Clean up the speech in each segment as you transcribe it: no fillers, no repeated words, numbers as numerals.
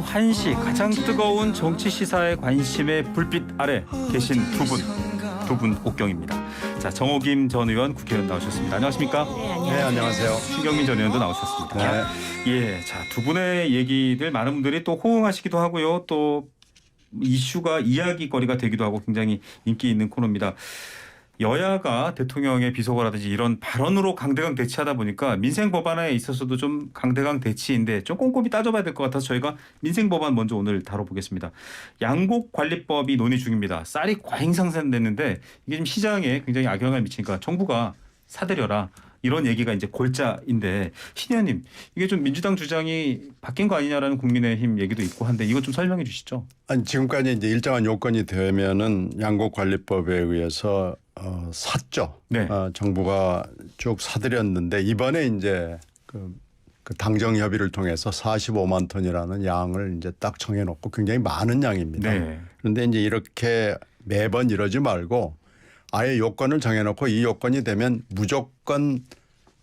오후 1시 가장 뜨거운 정치 시사의 관심의 불빛 아래 계신 두 분 옥경입니다. 자, 정호김 전 의원 국회의원 나오셨습니다. 안녕하십니까? 네, 안녕하세요. 신경민 전 의원도 나오셨습니다. 네. 예, 자, 두 분의 얘기들 많은 분들이 또 호응하시기도 하고요. 또 이슈가 이야기거리가 되기도 하고 굉장히 인기 있는 코너입니다. 여야가 대통령의 비속어라든지 이런 발언으로 강대강 대치하다 보니까 민생 법안에 있어서도 좀 강대강 대치인데 좀 꼼꼼히 따져봐야 될 것 같아서 저희가 민생 법안 먼저 오늘 다뤄보겠습니다. 양곡관리법이 논의 중입니다. 쌀이 과잉 상승됐는데 이게 지금 시장에 굉장히 악영향을 미치니까 정부가 사들여라. 이런 얘기가 이제 골자인데 신 의원님 이게 좀 민주당 주장이 바뀐 거 아니냐라는 국민의힘 얘기도 있고 한데 이거 좀 설명해 주시죠. 아니 지금까지 이제 일정한 요건이 되면은 양곡관리법에 의해서 샀죠. 네. 정부가 쭉 사들였는데 이번에 이제 그 당정 협의를 통해서 45만 톤이라는 양을 이제 딱 정해놓고 굉장히 많은 양입니다. 네. 그런데 이제 이렇게 매번 이러지 말고 아예 요건을 정해놓고 이 요건이 되면 무조건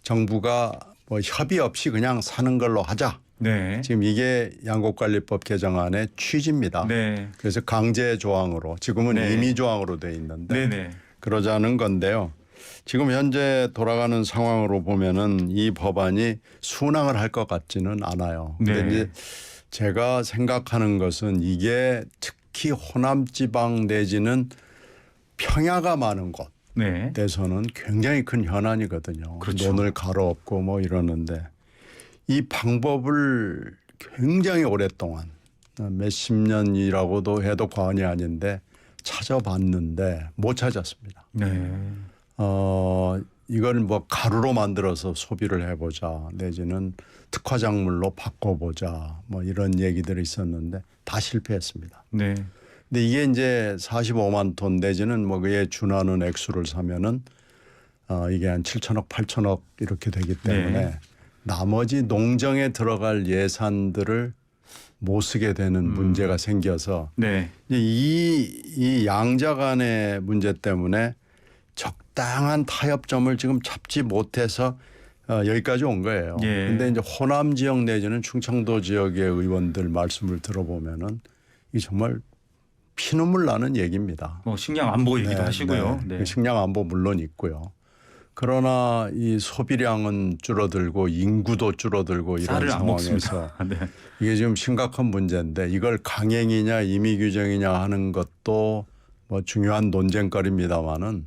정부가 뭐 협의 없이 그냥 사는 걸로 하자. 네. 지금 이게 양곡관리법 개정안의 취지입니다. 네. 그래서 강제 조항으로 지금은 네. 임의 조항으로 되어 있는데 네네. 그러자는 건데요. 지금 현재 돌아가는 상황으로 보면은 이 법안이 순항을 할 것 같지는 않아요. 그런데 네. 이제 제가 생각하는 것은 이게 특히 호남 지방 내지는 평야가 많은 곳 네. 에서는 굉장히 큰 현안이거든요. 그렇죠. 논을 가로엎고 뭐 이러는데 이 방법을 굉장히 오랫동안 몇십 년이라고도 해도 과언이 아닌데 찾아봤는데 못 찾았습니다. 네. 이걸 뭐 가루로 만들어서 소비를 해보자 내지는 특화작물로 바꿔보자 뭐 이런 얘기들이 있었는데 다 실패했습니다. 네. 근데 이게 이제 45만 톤 내지는 뭐 그에 준하는 액수를 사면은 이게 한 7천억, 8천억 이렇게 되기 때문에 네. 나머지 농정에 들어갈 예산들을 못 쓰게 되는 문제가 생겨서 네. 이 양자 간의 문제 때문에 적당한 타협점을 지금 잡지 못해서 여기까지 온 거예요. 그런데 예. 이제 호남 지역 내지는 충청도 지역의 의원들 말씀을 들어보면은 이 정말 피눈물 나는 얘기입니다. 뭐 식량 안보 얘기도 네, 하시고요. 네. 네. 식량 안보 물론 있고요. 그러나 이 소비량은 줄어들고 인구도 줄어들고 이런 쌀을 안 상황에서 먹습니다. 네. 이게 지금 심각한 문제인데 이걸 강행이냐 임의 규정이냐 하는 것도 뭐 중요한 논쟁거리입니다만은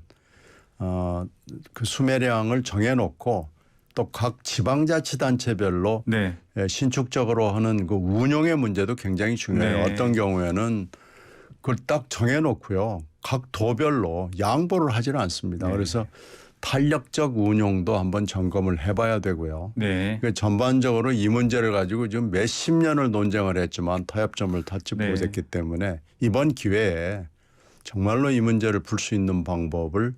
그 수매량을 정해놓고 또 각 지방자치단체별로 네. 신축적으로 하는 그 운용의 문제도 굉장히 중요해요. 네. 어떤 경우에는 그걸 딱 정해놓고요. 각 도별로 양보를 하지는 않습니다. 네. 그래서 탄력적 운용도 한번 점검을 해봐야 되고요. 네. 그 전반적으로 이 문제를 가지고 지금 몇십 년을 논쟁을 했지만 타협점을 찾지 네. 못했기 때문에 이번 기회에 정말로 이 문제를 풀 수 있는 방법을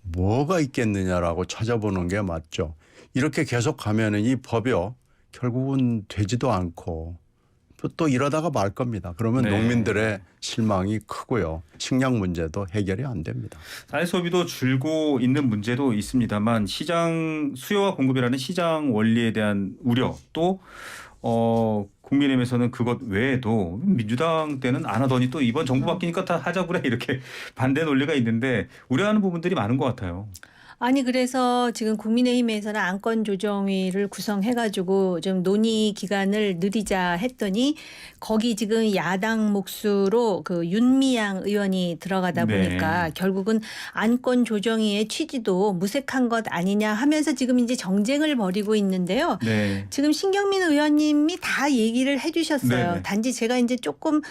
뭐가 있겠느냐라고 찾아보는 게 맞죠. 이렇게 계속 가면은 이 법이요 결국은 되지도 않고 또 이러다가 말 겁니다. 그러면 네. 농민들의 실망이 크고요. 식량 문제도 해결이 안 됩니다. 쌀 소비도 줄고 있는 문제도 있습니다만 시장 수요와 공급이라는 시장 원리에 대한 우려 또 국민의힘에서는 그것 외에도 민주당 때는 안 하더니 또 이번 정부 바뀌니까 다 하자고 그래 이렇게 반대 논리가 있는데 우려하는 부분들이 많은 것 같아요. 아니 그래서 지금 국민의힘에서는 안건조정위를 구성해가지고 좀 논의 기간을 늘리자 했더니 거기 지금 야당 몫으로 그 윤미향 의원이 들어가다 네. 보니까 결국은 안건조정위의 취지도 무색한 것 아니냐 하면서 지금 이제 정쟁을 벌이고 있는데요. 네. 지금 신경민 의원님이 다 얘기를 해주셨어요. 네네. 단지 제가 이제 조금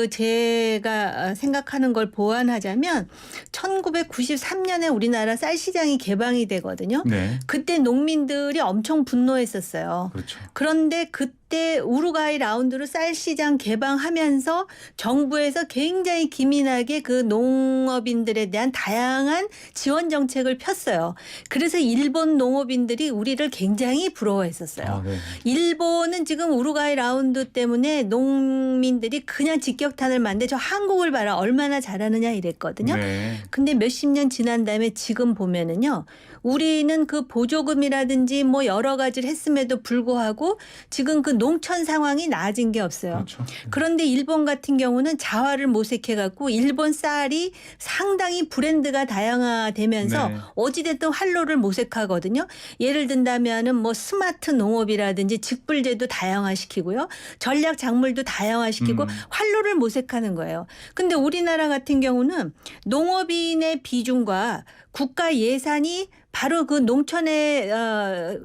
제가 생각하는 걸 보완하자면 1993년에 우리나라 쌀 시장이 개방이 되거든요. 네. 그때 농민들이 엄청 분노했었어요. 그렇죠. 그런데 그때 우루과이 라운드로 쌀 시장 개방하면서 정부에서 굉장히 기민하게 그 농업인들에 대한 다양한 지원 정책을 폈어요. 그래서 일본 농업인들이 우리를 굉장히 부러워했었어요. 아, 네. 일본은 지금 우루과이 라운드 때문에 농민들이 그냥 직격탄을 맞는데 저 한국을 봐라 얼마나 잘하느냐 이랬거든요. 네. 근데 몇십 년 지난 다음에 지금 보면은요. 우리는 그 보조금이라든지 뭐 여러 가지를 했음에도 불구하고 지금 그 농촌 상황이 나아진 게 없어요. 그렇죠. 그런데 일본 같은 경우는 자화를 모색해 갖고 일본 쌀이 상당히 브랜드가 다양화되면서 네. 어찌됐든 활로를 모색하거든요. 예를 든다면은 뭐 스마트 농업이라든지 직불제도 다양화시키고요. 전략 작물도 다양화시키고 활로를 모색하는 거예요. 근데 우리나라 같은 경우는 농업인의 비중과 국가 예산이 바로 그 농촌에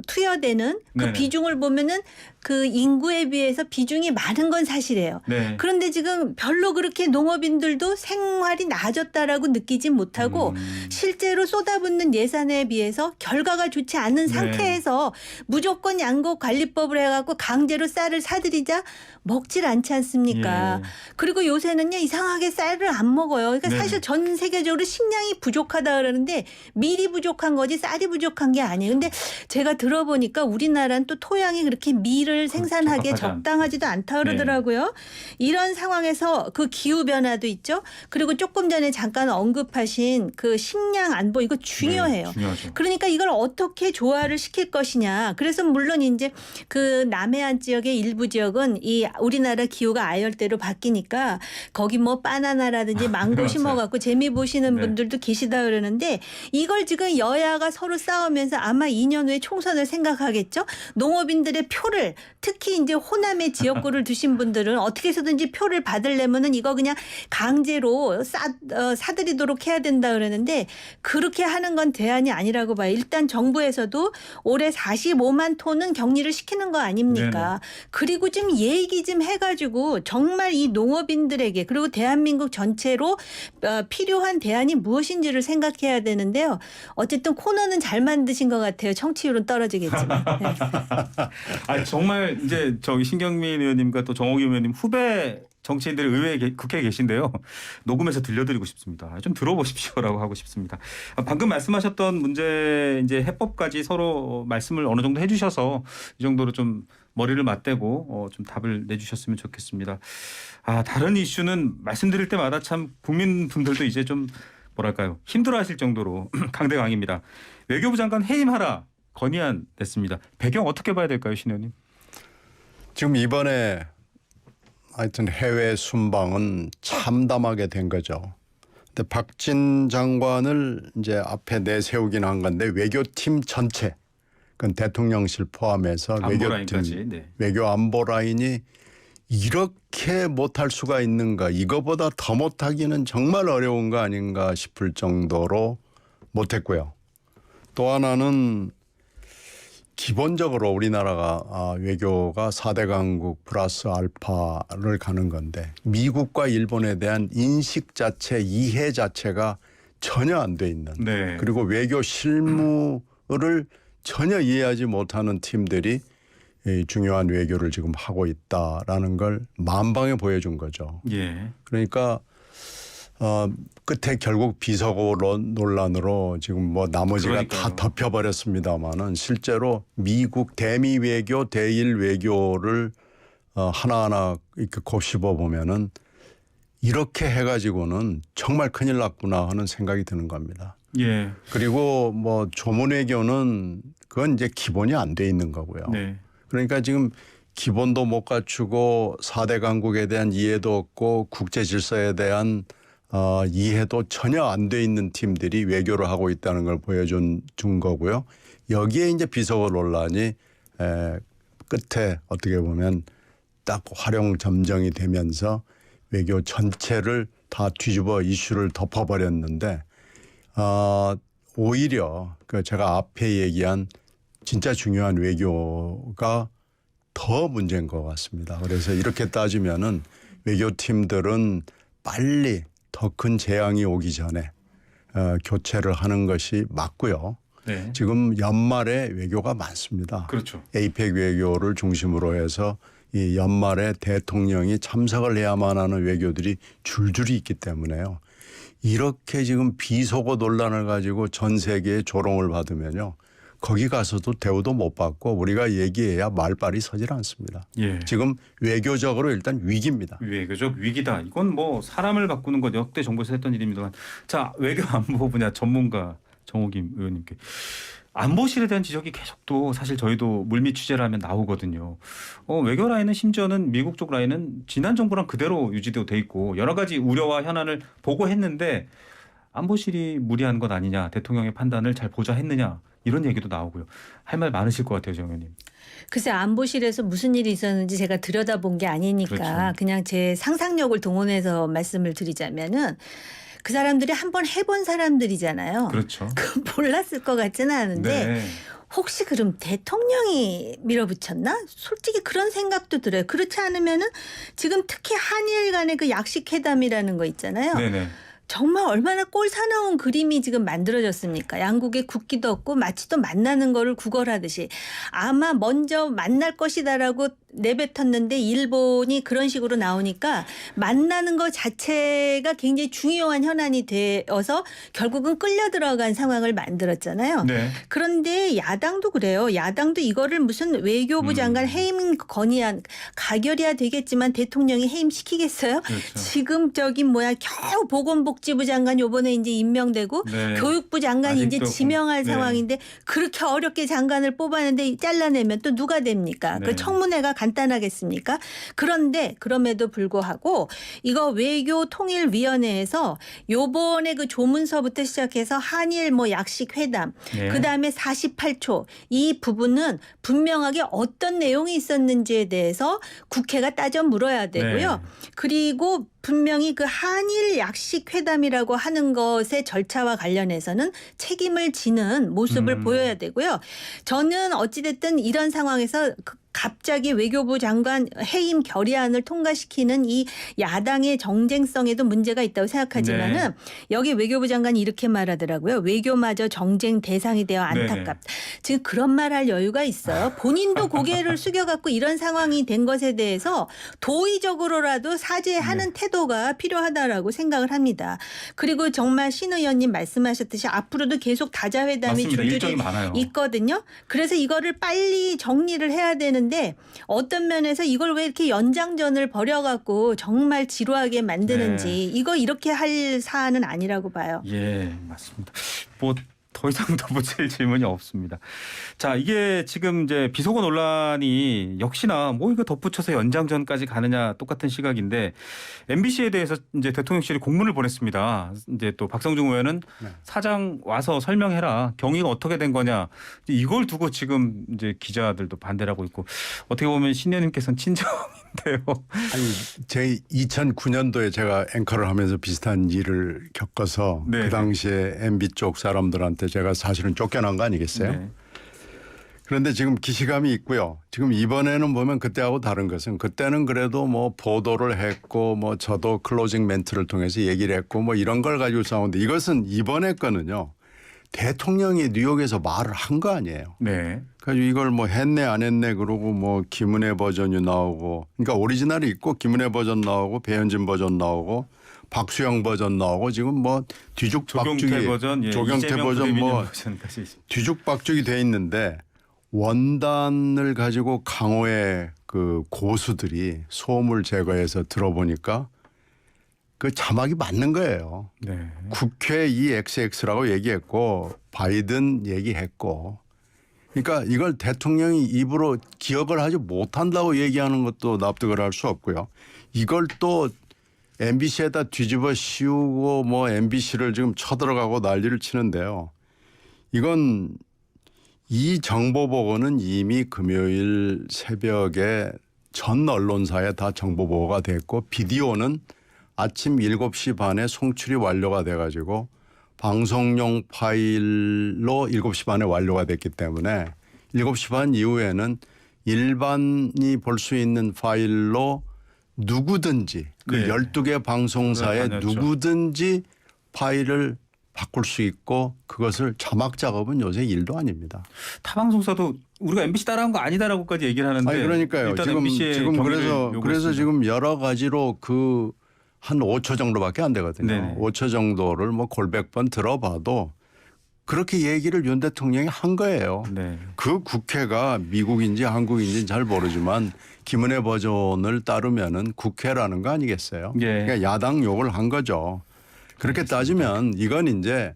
투여되는 그 네네. 비중을 보면은 그 인구에 비해서 비중이 많은 건 사실이에요. 네. 그런데 지금 별로 그렇게 농업인들도 생활이 나아졌다라고 느끼지 못하고 실제로 쏟아붓는 예산에 비해서 결과가 좋지 않은 네. 상태에서 무조건 양곡 관리법을 해갖고 강제로 쌀을 사들이자 먹질 않지 않습니까? 예. 그리고 요새는요 이상하게 쌀을 안 먹어요. 그러니까 네. 사실 전 세계적으로 식량이 부족하다 그러는데 밀이 부족한 거지 쌀이 부족한 게 아니에요. 근데 제가 들어보니까 우리나라는 또 토양이 그렇게 밀을 생산하기에 적합하지 적당하지도 않다 그러더라고요. 이런 상황에서 그 기후 변화도 있죠. 그리고 조금 전에 잠깐 언급하신 그 식량 안보 이거 중요해요. 네, 중요하죠. 그러니까 이걸 어떻게 조화를 시킬 것이냐. 그래서 물론 이제 그 남해안 지역의 일부 지역은 이 우리나라 기후가 아열대로 바뀌니까 거기 뭐 바나나라든지 망고 맞아요. 심어갖고 재미 보시는 네. 분들도 계시다 그러는데 이걸 지금 여야가 서로 싸우면서 아마 2년 후에 총선을 생각하겠죠. 농업인들의 표를 특히 이제 호남의 지역구를 두신 분들은 어떻게 해서든지 표를 받으려면은 이거 그냥 강제로 사들이도록 해야 된다 그러는데 그렇게 하는 건 대안이 아니라고 봐요. 일단 정부에서도 올해 45만 톤은 격리를 시키는 거 아닙니까? 그리고 좀 얘기 좀 해가지고 정말 이 농업인들에게 그리고 대한민국 전체로 필요한 대안이 무엇인지를 생각해야 되는데요. 어쨌든 코너는 잘 만드신 것 같아요. 청취율은 떨어지겠지만. 네. 아 정말 이제 저기 신경민 의원님과 또 정옥이 의원님 후배 정치인들이 의회에 국회에 계신데요. 녹음해서 들려드리고 싶습니다. 좀 들어보십시오라고 하고 싶습니다. 방금 말씀하셨던 문제 이제 해법까지 서로 말씀을 어느 정도 해주셔서 이 정도로 좀 머리를 맞대고 좀 답을 내주셨으면 좋겠습니다. 다른 이슈는 말씀드릴 때마다 참 국민분들도 이제 좀 뭐랄까요 힘들어하실 정도로 강대강입니다. 외교부 장관 해임하라 건의안 냈습니다. 배경 어떻게 봐야 될까요, 신 의원님? 지금 이번에 하여튼 해외 순방은 참담하게 된 거죠. 근데 박진 장관을 이제 앞에 내세우긴 한 건데 외교팀 전체, 그건 대통령실 포함해서 안보라인까지. 네. 외교 안보 라인이 이렇게 못할 수가 있는가? 이거보다 더 못하기는 정말 어려운 거 아닌가 싶을 정도로 못했고요. 또 하나는 기본적으로 우리나라가 외교가 4대 강국 플러스 알파를 가는 건데 미국과 일본에 대한 인식 자체, 이해 자체가 전혀 안 돼 있는 네. 그리고 외교 실무를 전혀 이해하지 못하는 팀들이 이 중요한 외교를 지금 하고 있다라는 걸 만방에 보여준 거죠. 예. 그러니까 끝에 결국 비서고 논란으로 지금 뭐 나머지가 그러니까요. 다 덮여버렸습니다마는 실제로 미국 대미 외교, 대일 외교를 하나하나 이렇게 곱씹어 보면은 이렇게 해가지고는 정말 큰일 났구나 하는 생각이 드는 겁니다. 예. 그리고 뭐 조문 외교는 그건 이제 기본이 안 돼 있는 거고요. 네. 그러니까 지금 기본도 못 갖추고 4대 강국에 대한 이해도 없고 국제 질서에 대한 이해도 전혀 안 돼 있는 팀들이 외교를 하고 있다는 걸 보여준 거고요. 여기에 이제 비서고 논란이 끝에 어떻게 보면 딱 활용 점정이 되면서 외교 전체를 다 뒤집어 이슈를 덮어버렸는데 오히려 그 제가 앞에 얘기한 진짜 중요한 외교가 더 문제인 것 같습니다. 그래서 이렇게 따지면은 외교팀들은 빨리 더 큰 재앙이 오기 전에 교체를 하는 것이 맞고요. 네. 지금 연말에 외교가 많습니다. 그렇죠. 에이펙 외교를 중심으로 해서 이 연말에 대통령이 참석을 해야만 하는 외교들이 줄줄이 있기 때문에요. 이렇게 지금 비속어 논란을 가지고 전 세계에 조롱을 받으면요. 거기 가서도 대우도 못 받고 우리가 얘기해야 말빨이 서질 않습니다. 예. 지금 외교적으로 일단 위기입니다. 외교적 위기다. 이건 뭐 사람을 바꾸는 것 역대 정부에서 했던 일입니다만. 자, 외교 안보 분야 전문가 정호김 의원님께. 안보실에 대한 지적이 계속 또 사실 저희도 물밑 취재를 하면 나오거든요. 외교 라인은 심지어는 미국 쪽 라인은 지난 정부랑 그대로 유지되고 돼 있고 여러 가지 우려와 현안을 보고했는데 안보실이 무리한 것 아니냐, 대통령의 판단을 잘 보자 했느냐 이런 얘기도 나오고요. 할 말 많으실 것 같아요, 정 의원님. 글쎄 안보실에서 무슨 일이 있었는지 제가 들여다본 게 아니니까 그렇죠. 그냥 제 상상력을 동원해서 말씀을 드리자면은 그 사람들이 한번 해본 사람들이잖아요. 그렇죠. 그 몰랐을 것 같지는 않은데 네. 혹시 그럼 대통령이 밀어붙였나? 솔직히 그런 생각도 들어요. 그렇지 않으면은 지금 특히 한일 간의 그 약식회담이라는 거 있잖아요. 네네. 정말 얼마나 꼴 사나운 그림이 지금 만들어졌습니까? 양국의 국기도 없고 마치 또 만나는 거를 구걸하듯이 아마 먼저 만날 것이다라고 내뱉었는데 일본이 그런 식으로 나오니까 만나는 것 자체가 굉장히 중요한 현안이 되어서 결국은 끌려 들어간 상황을 만들었잖아요. 네. 그런데 야당도 그래요. 야당도 이거를 무슨 외교부 장관 해임 건의안 가결이야 되겠지만 대통령이 해임시키겠어요? 그렇죠. 지금 저기 겨우 보건복지부 장관 요번에 이제 임명되고 네. 교육부 장관 이제 아직도 지명할 네. 상황인데 그렇게 어렵게 장관을 뽑았는데 잘라내면 또 누가 됩니까? 네. 그 청문회가 간단하겠습니까? 그런데 그럼에도 불구하고 이거 외교통일위원회에서 요번에 그 조문서부터 시작해서 한일 약식 회담 네. 그다음에 48초 이 부분은 분명하게 어떤 내용이 있었는지에 대해서 국회가 따져 물어야 되고요. 네. 그리고 분명히 그 한일 약식 회담이라고 하는 것의 절차와 관련해서는 책임을 지는 모습을 보여야 되고요. 저는 어찌됐든 이런 상황에서 갑자기 외교부 장관 해임 결의안을 통과시키는 이 야당의 정쟁성에도 문제가 있다고 생각하지만은 네. 여기 외교부 장관이 이렇게 말하더라고요. 외교마저 정쟁 대상이 되어 안타깝다. 지금 그런 말할 여유가 있어요. 본인도 고개를 숙여갖고 이런 상황이 된 것에 대해서 도의적으로라도 사죄하는 태도가 필요하다라고 생각을 합니다. 그리고 정말 신 의원님 말씀하셨듯이 앞으로도 계속 다자회담이 맞습니다. 일정이 줄줄이 많아요. 있거든요. 그래서 이거를 빨리 정리를 해야 되는데 어떤 면에서 이걸 왜 이렇게 연장전을 벌여갖고 정말 지루하게 만드는지 네. 이거 이렇게 할 사안은 아니라고 봐요. 예, 맞습니다. 더 이상 덧붙일 질문이 없습니다. 자, 이게 지금 이제 비속어 논란이 역시나 이거 덧붙여서 연장전까지 가느냐 똑같은 시각인데 MBC에 대해서 이제 대통령실이 공문을 보냈습니다. 이제 또 박성중 의원은 네. 사장 와서 설명해라. 경위가 어떻게 된 거냐. 이걸 두고 지금 이제 기자들도 반대를 하고 있고 어떻게 보면 신 의원님께서는 친정인데요. 아니 제 2009년도에 제가 앵커를 하면서 비슷한 일을 겪어서 네. 그 당시에 MB 쪽 사람들한테 제가 사실은 쫓겨난 거 아니겠어요? 네. 그런데 지금 기시감이 있고요. 지금 이번에는 보면 그때하고 다른 것은 그때는 그래도 보도를 했고 저도 클로징 멘트를 통해서 얘기를 했고 이런 걸 가지고 싸우는데 이것은 이번에 거는요. 대통령이 뉴욕에서 말을 한 거 아니에요. 네. 그래서 이걸 했네 안 했네 그러고 김은혜 버전이 나오고 그러니까 오리지널이 있고 김은혜 버전 나오고 배현진 버전 나오고 박수영 버전 나오고 지금 뒤죽박죽이 조경태 버전, 예, 조경태 이재명 버전 부대변인 버전까지 있습니다. 뒤죽박죽이 돼 있는데 원단을 가지고 강호의 그 고수들이 소음을 제거해서 들어보니까 그 자막이 맞는 거예요. 네. 국회 EXX라고 얘기했고 바이든 얘기했고 그러니까 이걸 대통령이 입으로 기억을 하지 못한다고 얘기하는 것도 납득을 할 수 없고요. 이걸 또 MBC에다 뒤집어 씌우고 MBC를 지금 쳐들어가고 난리를 치는데요. 이건 이 정보 보고는 이미 금요일 새벽에 전 언론사에 다 정보 보고가 됐고 비디오는 아침 7시 반에 송출이 완료가 돼가지고 방송용 파일로 7시 반에 완료가 됐기 때문에 7시 반 이후에는 일반이 볼 수 있는 파일로 누구든지 그 네. 12개 방송사에 그렇죠. 누구든지 파일을 바꿀 수 있고 그것을 자막 작업은 요새 일도 아닙니다. 타 방송사도 우리가 MBC 따라한 거 아니다라고까지 얘기를 하는데 아니 그러니까요. 일단 지금 MBC의 경위를 그래서 지금 여러 가지로 한 5초 정도밖에 안 되거든요. 네네. 5초 정도를 골백 번 들어봐도 그렇게 얘기를 윤 대통령이 한 거예요. 네. 그 국회가 미국인지 한국인지는 잘 모르지만 김은혜 버전을 따르면은 국회라는 거 아니겠어요? 예. 그러니까 야당 욕을 한 거죠. 그렇게 따지면 이건 이제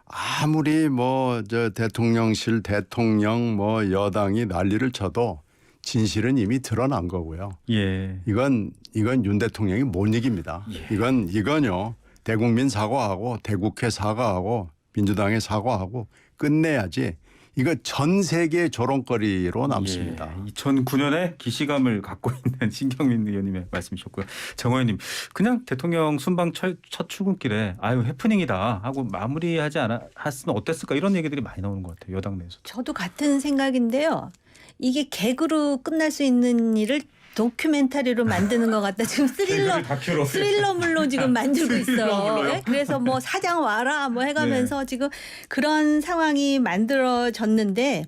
아무리 뭐 저 대통령실 대통령 뭐 여당이 난리를 쳐도 진실은 이미 드러난 거고요. 예. 이건 윤 대통령이 못 이깁니다. 예. 이건요. 대국민 사과하고 대국회 사과하고 민주당에 사과하고 끝내야지. 이거 전 세계 조롱거리로 남습니다. 예. 2009년에 기시감을 갖고 있는 신경민 의원님의 말씀이셨고요. 정 의원님, 그냥 대통령 순방 첫 출근길에 아유 해프닝이다 하고 마무리하지 않았으면 어땠을까 이런 얘기들이 많이 나오는 것 같아요. 여당 내에서. 저도 같은 생각인데요. 이게 개그로 끝날 수 있는 일을 다큐멘터리로 만드는 것 같다. 지금 스릴러물로 지금 만들고 있어요. 스릴러물로요? 네? 그래서 뭐 사장 와라 뭐 해가면서 지금 그런 상황이 만들어졌는데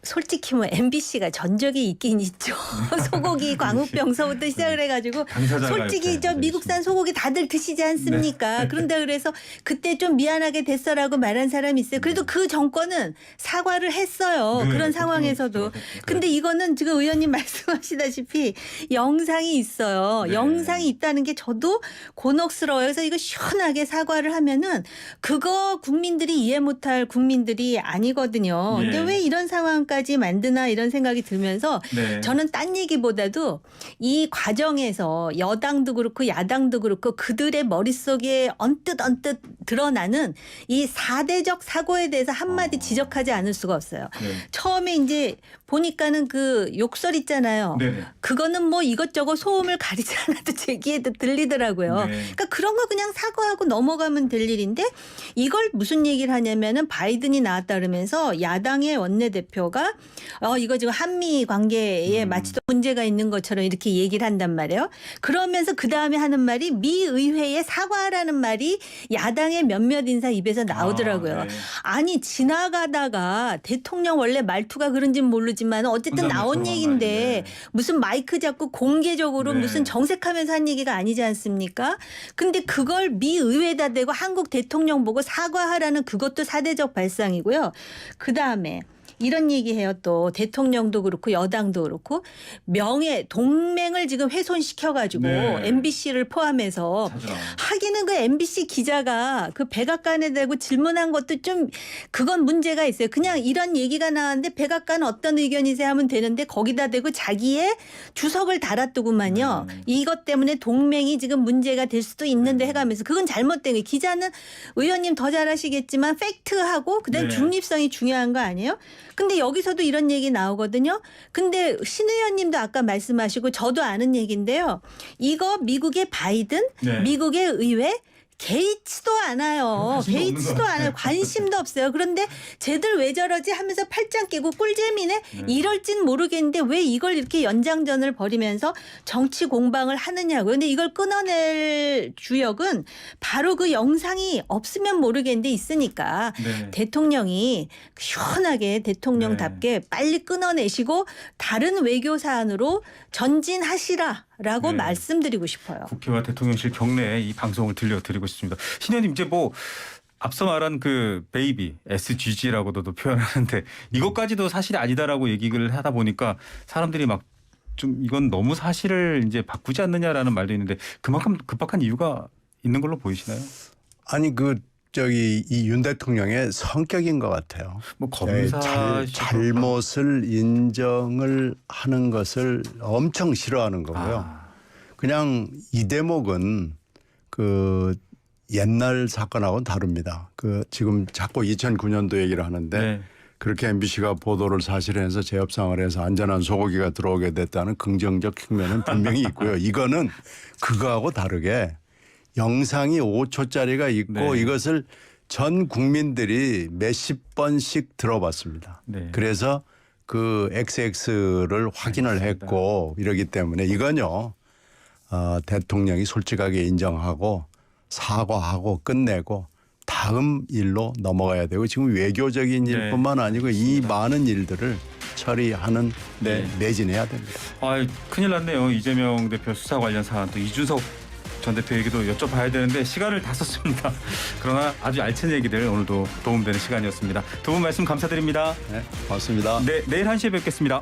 솔직히 뭐 MBC가 전적이 있긴 있죠. 소고기 광우병서부터 시작을 해가지고 당사자가 솔직히 이렇게 저 미국산 소고기 다들 드시지 않습니까? 네. 그런데 그래서 그때 좀 미안하게 됐어라고 말한 사람이 있어요. 그래도 그 정권은 사과를 했어요. 네, 그런 상황에서도. 근데 이거는 지금 의원님 말씀하시다시피 영상이 있어요. 네. 영상이 있다는 게 저도 곤혹스러워요. 그래서 이거 시원하게 사과를 하면은 그거 국민들이 이해 못할 국민들이 아니거든요. 근데 예. 왜 이런 상황까지 만드나 이런 생각이 들면서 네. 저는 딴 얘기보다도 이 과정에서 여당도 그렇고 야당도 그렇고 그들의 머릿속에 언뜻 드러나는 이 사대적 사고에 대해서 한마디 지적하지 않을 수가 없어요. 네. 처음에 이제 보니까는 그 욕설 있잖아요. 네네. 그거는 뭐 이것저것 소음을 가리지 않아도 제 귀에도 들리더라고요. 네. 그러니까 그런 거 그냥 사과하고 넘어가면 될 일인데 이걸 무슨 얘기를 하냐면은 바이든이 나왔다 그러면서 야당의 원내대표가 이거 지금 한미 관계에 마치 또 문제가 있는 것처럼 이렇게 얘기를 한단 말이에요. 그러면서 그다음에 하는 말이 미 의회에 사과하라는 말이 야당의 몇몇 인사 입에서 나오더라고요. 네. 아니 지나가다가 대통령 원래 말투가 그런지는 모르지만 어쨌든 혼잣말 나온 서로 얘기인데 말인데. 무슨 마이크 잡고 공개적으로 네. 무슨 정색하면서 한 얘기가 아니지 않습니까? 근데 그걸 미 의회에다 대고 한국 대통령 보고 사과하라는 그것도 사대적 발상이고요. 그다음에 이런 얘기해요. 또 대통령도 그렇고 여당도 그렇고 동맹을 지금 훼손시켜가지고 네. MBC를 포함해서 찾으라. 하기는 그 MBC 기자가 그 백악관에 대고 질문한 것도 좀 그건 문제가 있어요. 그냥 이런 얘기가 나왔는데 백악관 어떤 의견이세요 하면 되는데 거기다 대고 자기의 주석을 달았더구만요. 이것 때문에 동맹이 지금 문제가 될 수도 있는데 해가면서 그건 잘못된 거예요. 기자는 의원님 더 잘하시겠지만 팩트하고 그다음에 네. 중립성이 중요한 거 아니에요? 근데 여기서도 이런 얘기 나오거든요. 근데 신 의원님도 아까 말씀하시고 저도 아는 얘기인데요. 이거 미국의 바이든, 네. 미국의 의회 개의치도 않아요. 관심도 없는 개의치도 것 않아요. 관심도 없어요. 그런데 쟤들 왜 저러지 하면서 팔짱 끼고 꿀잼이네. 이럴진 모르겠는데 왜 이걸 이렇게 연장전을 벌이면서 정치 공방을 하느냐고요. 근데 이걸 끊어낼 주역은 바로 그 영상이 없으면 모르겠는데 있으니까 네. 대통령이 시원하게 대통령답게 빨리 끊어내시고 다른 외교 사안으로 전진하시라라고 네. 말씀드리고 싶어요. 국회와 대통령실 경내에 이 방송을 들려드리고 싶습니다. 신 의원님 이제 뭐 앞서 말한 그 베이비 SGG라고도 표현하는데 이것까지도 사실이 아니다라고 얘기를 하다 보니까 사람들이 막 좀 이건 너무 사실을 이제 바꾸지 않느냐라는 말도 있는데 그만큼 급박한 이유가 있는 걸로 보이시나요? 아니 이 윤 대통령의 성격인 것 같아요. 뭐 검사 잘못을 인정을 하는 것을 엄청 싫어하는 거고요. 그냥 이 대목은 그 옛날 사건하고는 다릅니다. 그 지금 자꾸 2009년도 얘기를 하는데 네. 그렇게 MBC가 보도를 사실해서 재협상을 해서 안전한 소고기가 들어오게 됐다는 긍정적 측면은 분명히 있고요. 이거는 그거하고 다르게 영상이 5초짜리가 있고 네. 이것을 전 국민들이 몇십 번씩 들어봤습니다. 네. 그래서 그 XX를 확인을 알겠습니다. 했고 이러기 때문에 이건요. 대통령이 솔직하게 인정하고 사과하고 끝내고 다음 일로 넘어가야 되고 지금 외교적인 네. 일뿐만 아니고 이 많은 일들을 처리하는 데 네. 매진해야 됩니다. 큰일 났네요. 이재명 대표 수사 관련 사안 또 이준석 전 대표에게도 여쭤봐야 되는데 시간을 다 썼습니다. 그러나 아주 알찬 얘기들 오늘도 도움되는 시간이었습니다. 두 분 말씀 감사드립니다. 네, 고맙습니다. 네, 내일 1시에 뵙겠습니다.